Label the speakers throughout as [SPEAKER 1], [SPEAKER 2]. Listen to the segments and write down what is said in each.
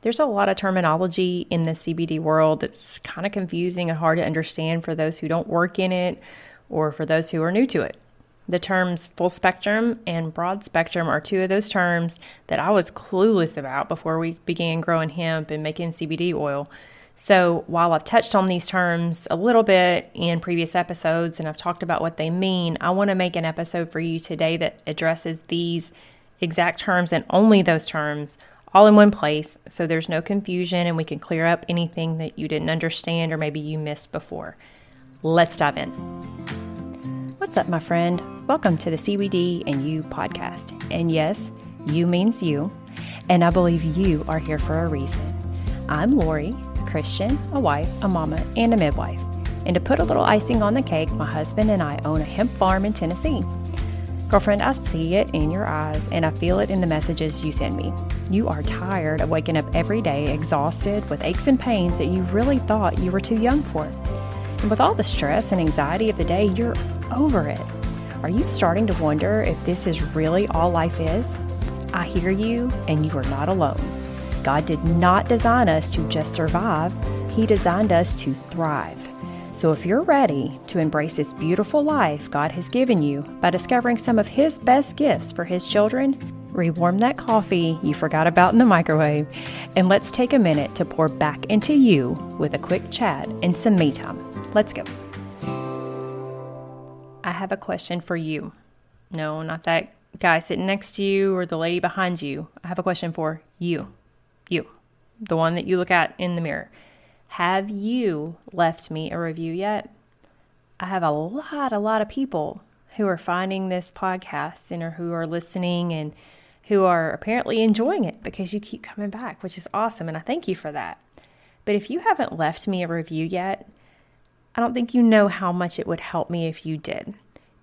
[SPEAKER 1] There's a lot of terminology in the CBD world that's kind of confusing and hard to understand for those who don't work in it or for those who are new to it. The terms full spectrum and broad spectrum are two of those terms that I was clueless about before we began growing hemp and making CBD oil. So while I've touched on these terms a little bit in previous episodes and I've talked about what they mean, I want to make an episode for you today that addresses these exact terms and only those terms all in one place, so there's no confusion and we can clear up anything that you didn't understand or maybe you missed before. Let's dive in. What's up, my friend? Welcome to the CBD and You podcast. And yes, you means you, and I believe you are here for a reason. I'm Lori, a Christian, a wife, a mama, and a midwife. And to put a little icing on the cake, my husband and I own a hemp farm in Tennessee. Girlfriend, I see it in your eyes and I feel it in the messages you send me. You are tired of waking up every day exhausted with aches and pains that you really thought you were too young for. And with all the stress and anxiety of the day, you're over it. Are you starting to wonder if this is really all life is? I hear you, and you are not alone. God did not design us to just survive. He designed us to thrive. So if you're ready to embrace this beautiful life God has given you by discovering some of His best gifts for His children, rewarm that coffee you forgot about in the microwave, and let's take a minute to pour back into you with a quick chat and some me time. Let's go. I have a question for you. No, not that guy sitting next to you or the lady behind you. I have a question for you. You, the one that you look at in the mirror. Have you left me a review yet? I have a lot of people who are finding this podcast and who are listening and who are apparently enjoying it because you keep coming back, which is awesome. And I thank you for that. But if you haven't left me a review yet, I don't think you know how much it would help me if you did.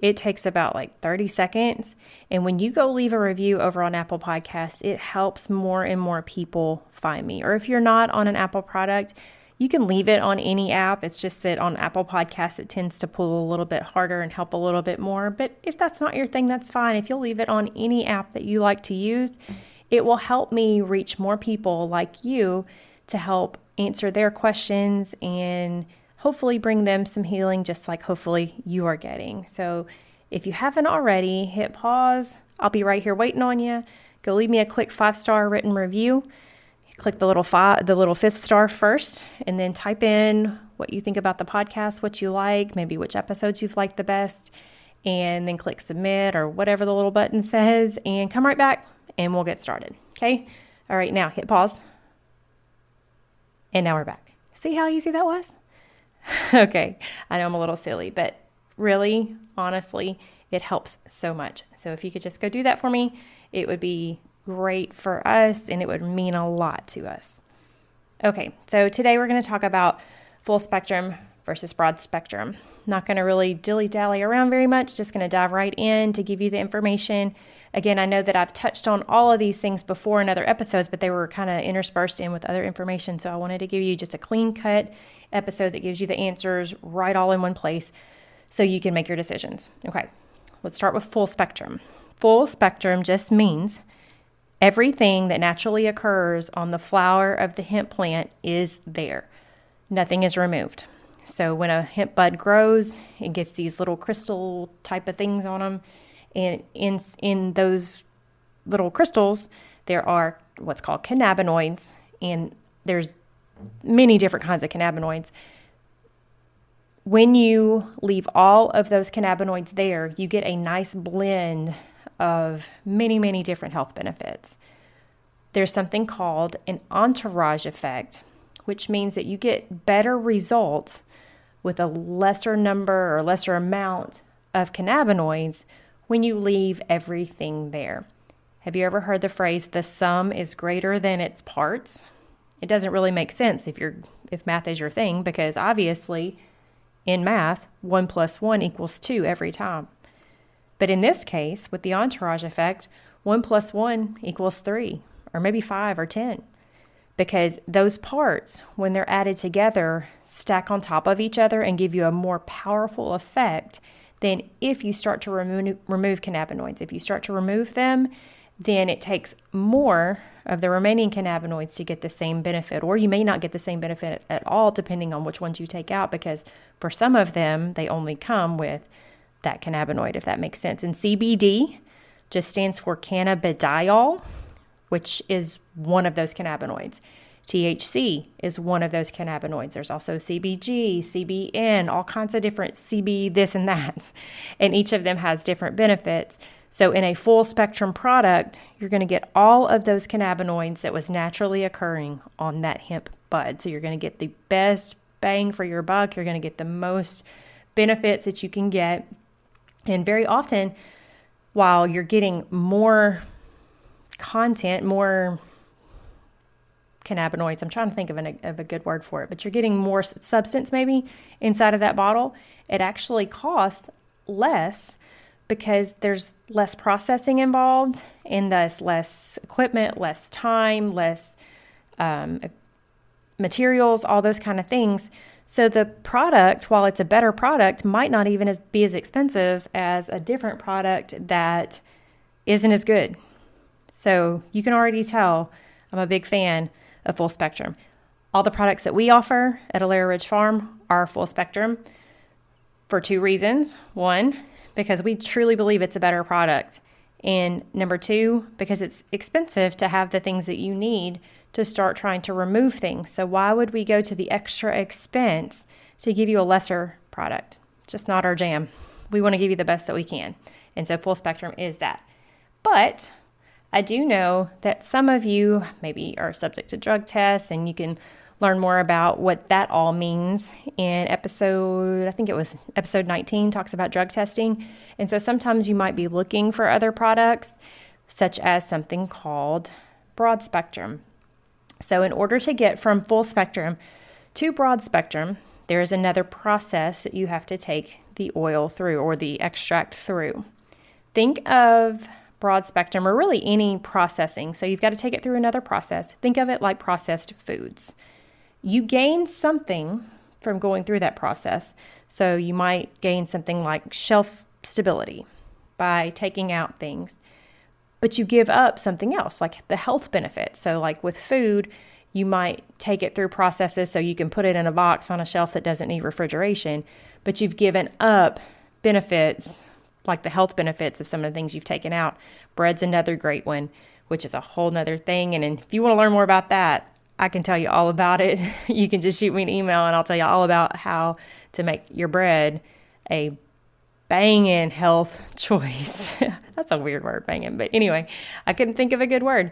[SPEAKER 1] It takes about 30 seconds. And when you go leave a review over on Apple Podcasts, it helps more and more people find me. Or if you're not on an Apple product, you can leave it on any app. It's just that on Apple Podcasts, it tends to pull a little bit harder and help a little bit more. But if that's not your thing, that's fine. If you'll leave it on any app that you like to use, it will help me reach more people like you to help answer their questions and hopefully bring them some healing, just like hopefully you are getting. So if you haven't already, hit pause. I'll be right here waiting on you. Go leave me a quick 5-star written review. Click the little 5th star first, and then type in what you think about the podcast, what you like, maybe which episodes you've liked the best, and then click submit or whatever the little button says, and come right back, and we'll get started. Okay? All right, now hit pause. And now we're back. See how easy that was? Okay, I know I'm a little silly, but really, honestly, it helps so much. So if you could just go do that for me, it would be great for us, and it would mean a lot to us. Okay, so today we're going to talk about full spectrum versus broad spectrum. Not going to really dilly-dally around very much, just going to dive right in to give you the information. Again, I know that I've touched on all of these things before in other episodes, but they were kind of interspersed in with other information, so I wanted to give you just a clean-cut episode that gives you the answers right all in one place so you can make your decisions. Okay, let's start with full spectrum. Full spectrum just means everything that naturally occurs on the flower of the hemp plant is there. Nothing is removed. So when a hemp bud grows, it gets these little crystal type of things on them. And in those little crystals, there are what's called cannabinoids. And there's many different kinds of cannabinoids. When you leave all of those cannabinoids there, you get a nice blend of many different health benefits. There's something called an entourage effect, which means that you get better results with a lesser number or lesser amount of cannabinoids when you leave everything there. Have you ever heard the phrase, the sum is greater than its parts? It doesn't really make sense if math is your thing, because obviously in math, 1 + 1 = 2 every time. But in this case, with the entourage effect, 1 + 1 = 3, or maybe 5 or 10. Because those parts, when they're added together, stack on top of each other and give you a more powerful effect than if you start to remove cannabinoids. If you start to remove them, then it takes more of the remaining cannabinoids to get the same benefit, or you may not get the same benefit at all depending on which ones you take out, because for some of them, they only come with that cannabinoid, if that makes sense. And CBD just stands for cannabidiol, which is one of those cannabinoids. THC is one of those cannabinoids. There's also CBG, CBN, all kinds of different CB this and that. And each of them has different benefits. So in a full spectrum product, you're going to get all of those cannabinoids that was naturally occurring on that hemp bud. So you're going to get the best bang for your buck. You're going to get the most benefits that you can get. And very often, while you're getting more content, more cannabinoids, I'm trying to think of a good word for it, but you're getting more substance maybe inside of that bottle, it actually costs less because there's less processing involved, and thus less equipment, less time, less materials, all those kind of things. So the product, while it's a better product, might not even be as expensive as a different product that isn't as good. So you can already tell I'm a big fan of full spectrum. All the products that we offer at Alera Ridge Farm are full spectrum for two reasons. One, because we truly believe it's a better product. And number two, because it's expensive to have the things that you need to start trying to remove things. So why would we go to the extra expense to give you a lesser product? Just not our jam. We want to give you the best that we can. And so full spectrum is that. But I do know that some of you maybe are subject to drug tests, and you can learn more about what that all means in episode 19 talks about drug testing. And so sometimes you might be looking for other products, such as something called broad spectrum. So in order to get from full spectrum to broad spectrum, there is another process that you have to take the oil through, or the extract through. Think of broad spectrum, or really any processing. So you've got to take it through another process. Think of it like processed foods. You gain something from going through that process. So you might gain something like shelf stability by taking out things, but you give up something else, like the health benefits. So like with food, you might take it through processes so you can put it in a box on a shelf that doesn't need refrigeration, but you've given up benefits like the health benefits of some of the things you've taken out. Bread's another great one, which is a whole nother thing. And if you want to learn more about that, I can tell you all about it. You can just shoot me an email and I'll tell you all about how to make your bread a banging health choice. That's a weird word, banging. But anyway, I couldn't think of a good word.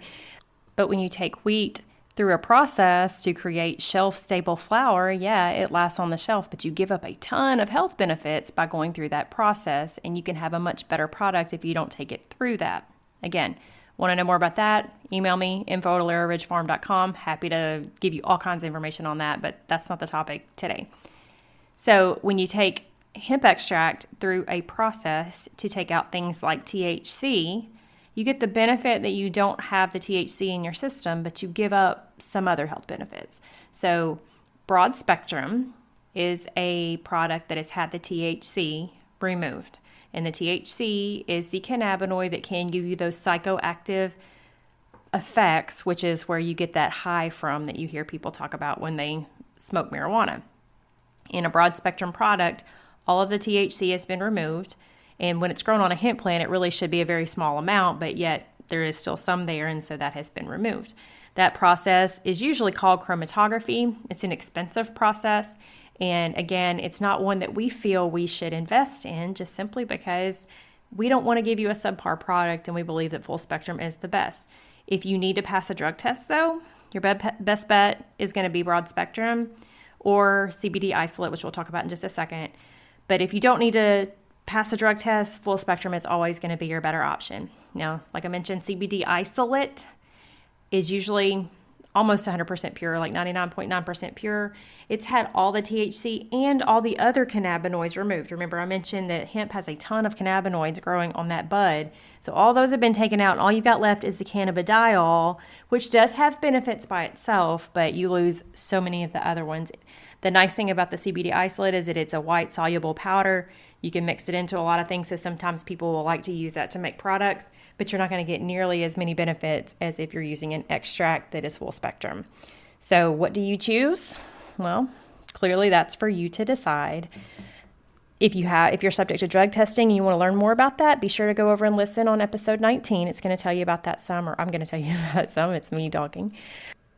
[SPEAKER 1] But when you take wheat through a process to create shelf-stable flour, yeah, it lasts on the shelf, but you give up a ton of health benefits by going through that process, and you can have a much better product if you don't take it through that. Again, want to know more about that? Email me, info@aleraridgefarm.com. Happy to give you all kinds of information on that, but that's not the topic today. So when you take hemp extract through a process to take out things like THC, you get the benefit that you don't have the THC in your system, but you give up some other health benefits. So broad spectrum is a product that has had the THC removed. And the THC is the cannabinoid that can give you those psychoactive effects, which is where you get that high from that you hear people talk about when they smoke marijuana. In a broad spectrum product, all of the THC has been removed. And when it's grown on a hemp plant, it really should be a very small amount, but yet there is still some there, and so that has been removed. That process is usually called chromatography. It's an expensive process, and again, it's not one that we feel we should invest in just simply because we don't want to give you a subpar product, and we believe that full spectrum is the best. If you need to pass a drug test, though, your best bet is going to be broad spectrum or CBD isolate, which we'll talk about in just a second. But if you don't need to pass a drug test, full spectrum is always going to be your better option. Now, like I mentioned, CBD isolate is usually almost 100% pure, like 99.9% pure. It's had all the THC and all the other cannabinoids removed. Remember, I mentioned that hemp has a ton of cannabinoids growing on that bud. So all those have been taken out, and all you've got left is the cannabidiol, which does have benefits by itself, but you lose so many of the other ones. The nice thing about the CBD isolate is that it's a white soluble powder. You can mix it into a lot of things. So sometimes people will like to use that to make products, but you're not going to get nearly as many benefits as if you're using an extract that is full spectrum. So what do you choose? Well, clearly that's for you to decide. If you're subject to drug testing and you want to learn more about that, be sure to go over and listen on episode 19. It's going to tell you about that some, or I'm going to tell you about some. It's me talking.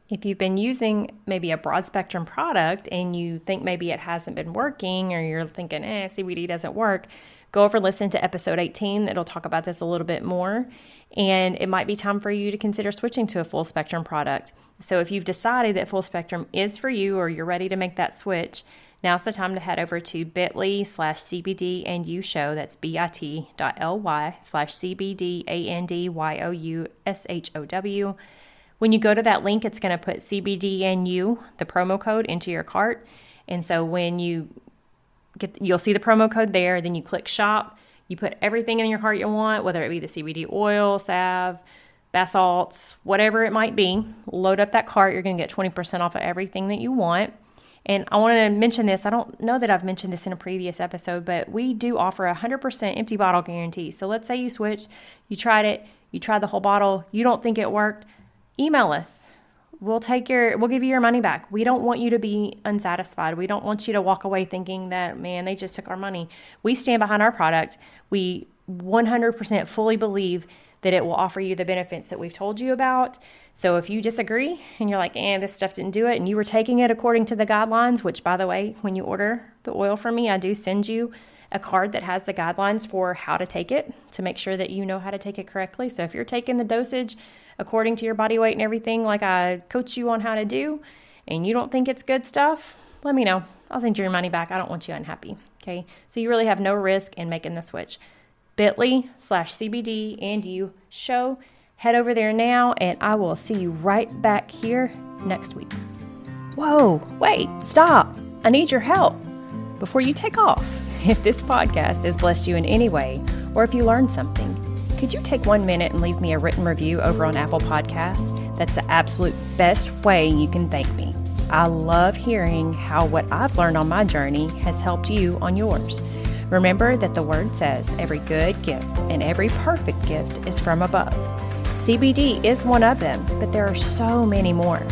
[SPEAKER 1] If you've been using maybe a broad spectrum product and you think maybe it hasn't been working, or you're thinking, CBD doesn't work, go over and listen to episode 18. It'll talk about this a little bit more. And it might be time for you to consider switching to a full spectrum product. So if you've decided that full spectrum is for you, or you're ready to make that switch, now's the time to head over to bit.ly/CBD and you show. That's bit.ly/CBDANDYOUSHOW. When you go to that link, it's going to put CBD and you, the promo code, into your cart. And so when you'll see the promo code there. Then you click shop. You put everything in your cart you want, whether it be the CBD oil, salve, bath salts, whatever it might be. Load up that cart. You're going to get 20% off of everything that you want. And I want to mention this. I don't know that I've mentioned this in a previous episode, but we do offer a 100% empty bottle guarantee. So let's say you switched, you tried it, you tried the whole bottle, you don't think it worked. Email us. We'll give you your money back. We don't want you to be unsatisfied. We don't want you to walk away thinking that, man, they just took our money. We stand behind our product. We 100% fully believe that it will offer you the benefits that we've told you about. So if you disagree and you're like, this stuff didn't do it, and you were taking it according to the guidelines, which, by the way, when you order the oil from me, I do send you a card that has the guidelines for how to take it to make sure that you know how to take it correctly. So if you're taking the dosage according to your body weight and everything like I coach you on how to do, and you don't think it's good stuff, let me know. I'll send you your money back. I don't want you unhappy. Okay. So you really have no risk in making the switch. bit.ly/CBD and you show. Head over there now, and I will see you right back here next week. Whoa, wait, stop. I need your help before you take off. If this podcast has blessed you in any way, or if you learned something, could you take 1 minute and leave me a written review over on Apple Podcasts? That's the absolute best way you can thank me. I love hearing how what I've learned on my journey has helped you on yours. Remember that the word says every good gift and every perfect gift is from above. CBD is one of them, but there are so many more.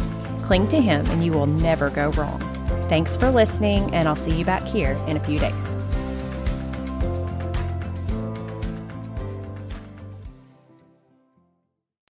[SPEAKER 1] Cling to him and you will never go wrong. Thanks for listening, and I'll see you back here in a few days.